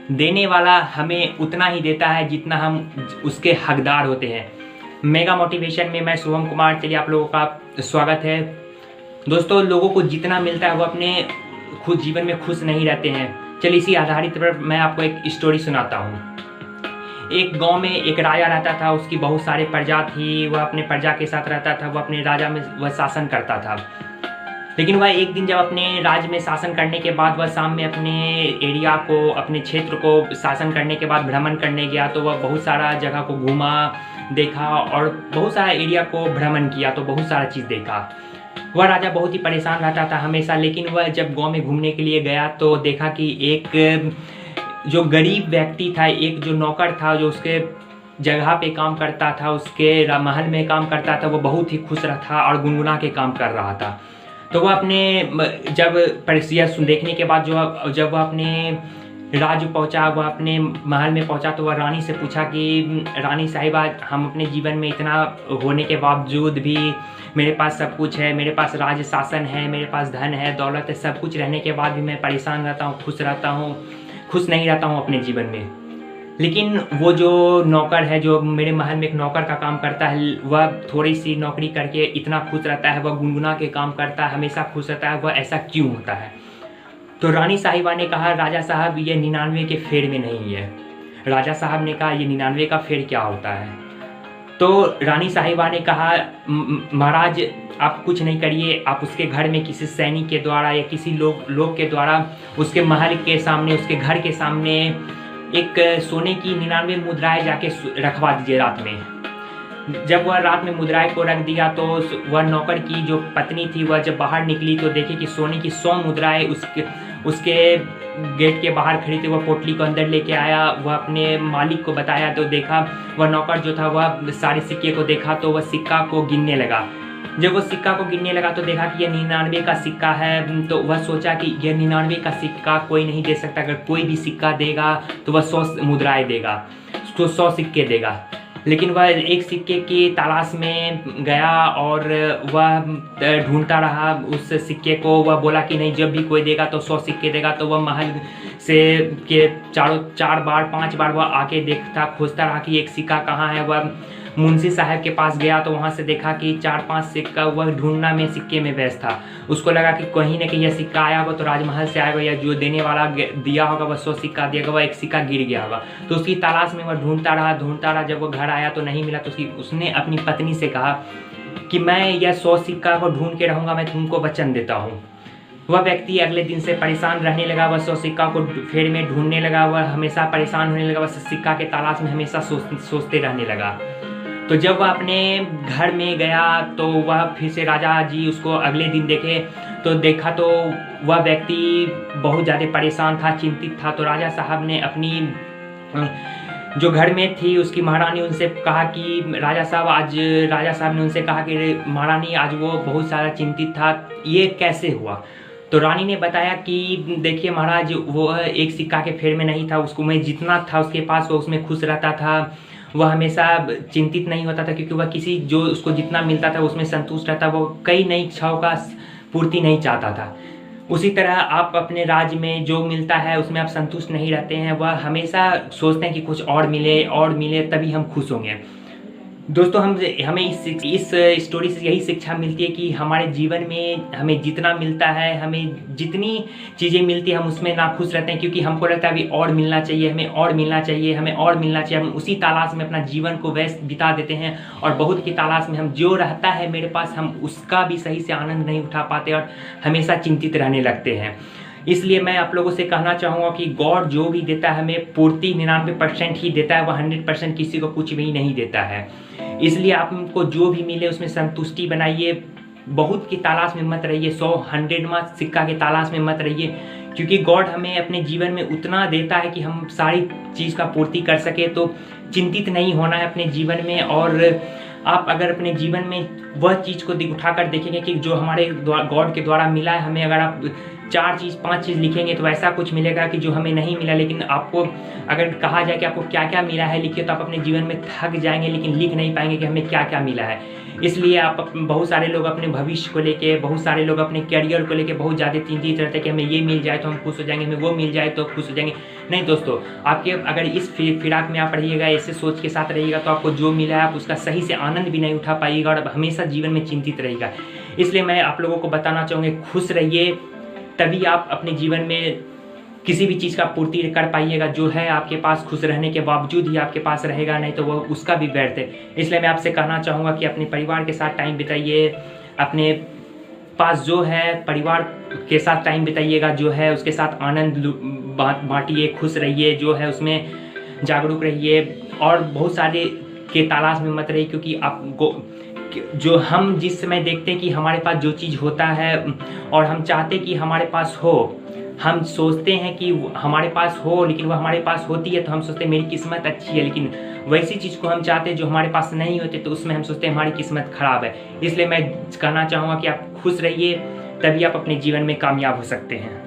देने वाला हमें उतना ही देता है जितना हम उसके हकदार होते हैं। मेगा मोटिवेशन में मैं शुभम कुमार, चलिए आप लोगों का स्वागत है। दोस्तों, लोगों को जितना मिलता है वो अपने खुद जीवन में खुश नहीं रहते हैं। चलिए इसी आधारित पर मैं आपको एक स्टोरी सुनाता हूँ। एक गांव में एक राजा रहता था, उसकी बहुत सारे प्रजा थी। वह अपने प्रजा के साथ रहता था, वह अपने राजा में वह शासन करता था। लेकिन वह एक दिन जब अपने राज्य में शासन करने के बाद वह शाम में अपने एरिया को, अपने क्षेत्र को शासन करने के बाद भ्रमण करने गया, तो वह बहुत सारा जगह को घूमा, देखा और बहुत सारा एरिया को भ्रमण किया, तो बहुत सारा चीज़ देखा। वह राजा बहुत ही परेशान रहता था हमेशा। लेकिन वह जब गांव में घूमने के लिए गया तो देखा कि एक जो गरीब व्यक्ति था, एक जो नौकर था जो उसके जगह पे काम करता था, उसके महल में काम करता था, वो बहुत ही खुश रहा था और गुनगुना के काम कर रहा था। तो वह अपने जब परिचय देखने के बाद जब वह अपने राज्य पहुंचा, वह अपने महल में पहुंचा, तो वह रानी से पूछा कि रानी साहिबा, हम अपने जीवन में इतना होने के बावजूद भी मेरे पास सब कुछ है, मेरे पास राज्य शासन है, मेरे पास धन है, दौलत है, सब कुछ रहने के बाद भी मैं परेशान रहता हूँ, खुश नहीं रहता हूँ अपने जीवन में। लेकिन वो जो नौकर है, जो मेरे महल में एक नौकर का काम करता है, वह थोड़ी सी नौकरी करके इतना खुश रहता है, वह गुनगुना के काम करता है, हमेशा खुश रहता है, वह ऐसा क्यों होता है? तो रानी साहिबा ने कहा, राजा साहब ये 99 के फेर में नहीं है। राजा साहब ने कहा, ये 99 का फेर क्या होता है? तो रानी साहिबा ने कहा, महाराज आप कुछ नहीं करिए, आप उसके घर में किसी सैनिक के द्वारा या किसी लोग के द्वारा उसके महल के सामने, उसके घर के सामने एक सोने की 99 मुद्राएं जाके रखवा दीजिए रात में। जब वह रात में मुद्राएं को रख दिया तो वह नौकर की जो पत्नी थी, वह जब बाहर निकली तो देखे कि सोने की 100 मुद्राएं उसके गेट के बाहर खड़ी थी। वह पोटली को अंदर लेके आया, वह अपने मालिक को बताया तो देखा, वह नौकर जो था वह सारे सिक्के को देखा तो वह सिक्का को गिनने लगा। जब वो सिक्का को गिनने लगा तो देखा कि यह 99 का सिक्का है। तो वह सोचा कि यह 99 का सिक्का कोई नहीं दे सकता, अगर कोई भी सिक्का देगा तो वह 100 मुद्राएं देगा, तो 100 सिक्के देगा। लेकिन वह एक सिक्के की तलाश में गया और वह ढूंढता रहा उस सिक्के को। वह बोला कि नहीं, जब भी कोई देगा तो 100 सिक्के देगा। तो वह महल से के 4-5 बार वह आके देखता, खोजता रहा कि एक सिक्का कहाँ है। वह मुंशी साहब के पास गया तो वहाँ से देखा कि 4-5 सिक्का वह ढूंढना में सिक्के में व्यस्त था। उसको लगा कि कहीं ना कहीं यह सिक्का आया होगा तो राजमहल से आएगा, या जो देने वाला दिया होगा वह 100 सिक्का दिया, वह एक सिक्का गिर गया होगा। तो उसकी तलाश में वह ढूंढता रहा। जब वो घर आया तो नहीं मिला तो उसने अपनी पत्नी से कहा कि मैं यह 100 सिक्का को ढूंढ के रहूँगा, मैं तुमको वचन देता हूँ। वह व्यक्ति अगले दिन से परेशान रहने लगा, वह 100 सिक्का को फेर में ढूंढने लगा, वह हमेशा परेशान होने लगा, वह सिक्का के तलाश में हमेशा सोचते रहने लगा। तो जब वह अपने घर में गया तो वह फिर से राजा जी उसको अगले दिन देखे तो देखा तो वह व्यक्ति बहुत ज़्यादा परेशान था, चिंतित था। तो राजा साहब ने अपनी जो घर में थी उसकी महारानी, उनसे कहा कि राजा साहब ने उनसे कहा कि महारानी, आज वो बहुत सारा चिंतित था, ये कैसे हुआ? तो रानी ने बताया कि देखिए महाराज, वो एक सिक्का के फेर में नहीं था, उसको मैं जितना था उसके पास वो उसमें खुश रहता था, वह हमेशा चिंतित नहीं होता था, क्योंकि वह किसी जो उसको जितना मिलता था उसमें संतुष्ट रहता, वो कई नई इच्छाओं का पूर्ति नहीं चाहता था। उसी तरह आप अपने राज्य में जो मिलता है उसमें आप संतुष्ट नहीं रहते हैं, वह हमेशा सोचते हैं कि कुछ और मिले तभी हम खुश होंगे। दोस्तों, हमें इस स्टोरी से यही शिक्षा मिलती है कि हमारे जीवन में हमें जितना मिलता है, हमें जितनी चीज़ें मिलती है, हम उसमें ना खुश रहते हैं, क्योंकि हमको लगता है अभी और मिलना चाहिए, हमें और मिलना चाहिए, हम उसी तलाश में अपना जीवन को व्यस्त बिता देते हैं। और बहुत की तलाश में हम जो रहता है मेरे पास, हम उसका भी सही से आनंद नहीं उठा पाते और हमेशा चिंतित रहने लगते हैं। इसलिए मैं आप लोगों से कहना चाहूँगा कि गॉड जो भी देता है हमें पूर्ति 99% ही देता है, वह 100% किसी को कुछ भी नहीं देता है। इसलिए आपको जो भी मिले उसमें संतुष्टि बनाइए, बहुत की तलाश में मत रहिए, 100-100वां सिक्का के तलाश में मत रहिए, क्योंकि गॉड हमें अपने जीवन में उतना देता है कि हम सारी चीज़ का पूर्ति कर सके। तो चिंतित नहीं होना है अपने जीवन में। और आप अगर अपने जीवन में वह चीज़ को उठाकर देखेंगे कि जो हमारे गॉड के द्वारा मिला है, हमें अगर आप 4 चीज़ 5 चीज़ लिखेंगे तो ऐसा कुछ मिलेगा कि जो हमें नहीं मिला। लेकिन आपको अगर कहा जाए कि आपको क्या क्या मिला है लिखिए, तो आप अपने जीवन में थक जाएंगे, लेकिन लिख नहीं पाएंगे कि हमें क्या क्या मिला है। इसलिए आप बहुत सारे लोग अपने भविष्य को लेके, बहुत सारे लोग अपने करियर को लेके बहुत ज़्यादा चिंतित रहते हैं कि हमें ये मिल जाए तो हम खुश हो जाएंगे, हमें वो मिल जाए तो खुश हो जाएंगे। नहीं दोस्तों, आपके अगर इस फिराक में आप रहिएगा, ऐसे सोच के साथ रहिएगा, तो आपको जो मिला है आप उसका सही से आनंद भी नहीं उठा पाइएगा और हमेशा जीवन में चिंतित रहेगा। इसलिए मैं आप लोगों को बताना चाहूँगा, खुश रहिए, तभी आप अपने जीवन में किसी भी चीज़ का पूर्ति कर पाइएगा। जो है आपके पास खुश रहने के बावजूद ही आपके पास रहेगा, नहीं तो वो उसका भी व्यर्थ है। इसलिए मैं आपसे कहना चाहूँगा कि अपने परिवार के साथ टाइम बिताइए, अपने पास जो है परिवार के साथ टाइम बिताइएगा, जो है उसके साथ आनंद बांटिए, खुश रहिए, जो है उसमें जागरूक रहिए और बहुत सारे के तलाश में मत रहिए। क्योंकि आपको जो हम जिस समय देखते हैं कि हमारे पास जो चीज़ होता है और हम चाहते कि हमारे पास हो, हम सोचते हैं कि हमारे पास हो, लेकिन वो हमारे पास होती है तो हम सोचते हैं मेरी किस्मत अच्छी है। लेकिन वैसी चीज़ को हम चाहते हैं जो हमारे पास नहीं होते, तो उसमें हम सोचते हैं हमारी किस्मत ख़राब है। इसलिए मैं कहना चाहूँगा कि आप खुश रहिए, तभी आप अपने जीवन में कामयाब हो सकते हैं।